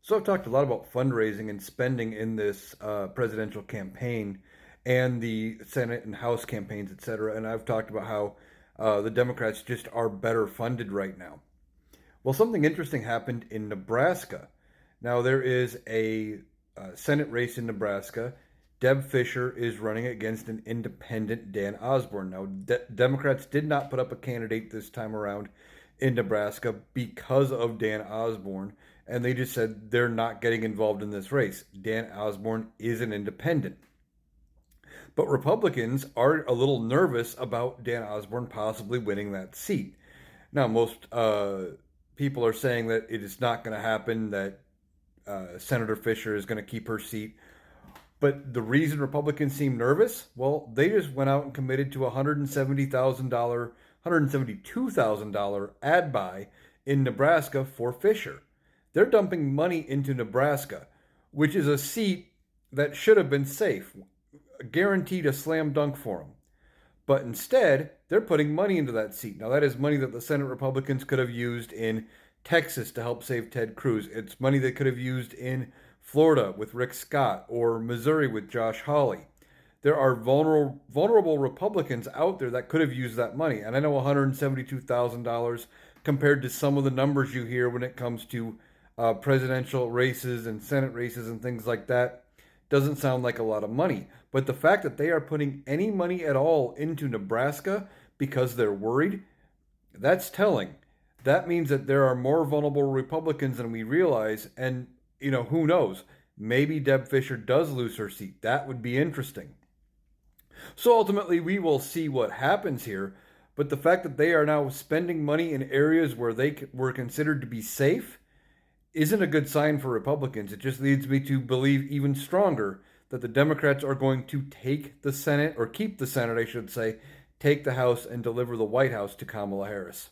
So I've talked a lot about fundraising and spending in this presidential campaign and the Senate and House campaigns, et cetera. And I've talked about how the Democrats just are better funded right now. Well, something interesting happened in Nebraska. Now, there is a Senate race in Nebraska. Deb Fischer is running against an independent Dan Osborne. Now, Democrats did not put up a candidate this time around in Nebraska because of Dan Osborne, and they just said they're not getting involved in this race. Dan Osborne is an independent. But Republicans are a little nervous about Dan Osborne possibly winning that seat. Now, most people are saying that it is not going to happen, that Senator Fischer is going to keep her seat. But the reason Republicans seem nervous, well, they just went out and committed to a $172,000 ad buy in Nebraska for Fischer. They're dumping money into Nebraska, which is a seat that should have been safe, guaranteed a slam dunk for them. But instead, they're putting money into that seat. Now, that is money that the Senate Republicans could have used in Texas to help save Ted Cruz. It's money they could have used in Florida with Rick Scott or Missouri with Josh Hawley. There are vulnerable Republicans out there that could have used that money. And I know $172,000 compared to some of the numbers you hear when it comes to presidential races and Senate races and things like that doesn't sound like a lot of money. But the fact that they are putting any money at all into Nebraska because they're worried, that's telling. That means that there are more vulnerable Republicans than we realize. And, who knows? Maybe Deb Fischer does lose her seat. That would be interesting. So ultimately, we will see what happens here. But the fact that they are now spending money in areas where they were considered to be safe isn't a good sign for Republicans. It just leads me to believe even stronger that the Democrats are going to take the Senate, or keep the Senate, I should say, take the House, and deliver the White House to Kamala Harris.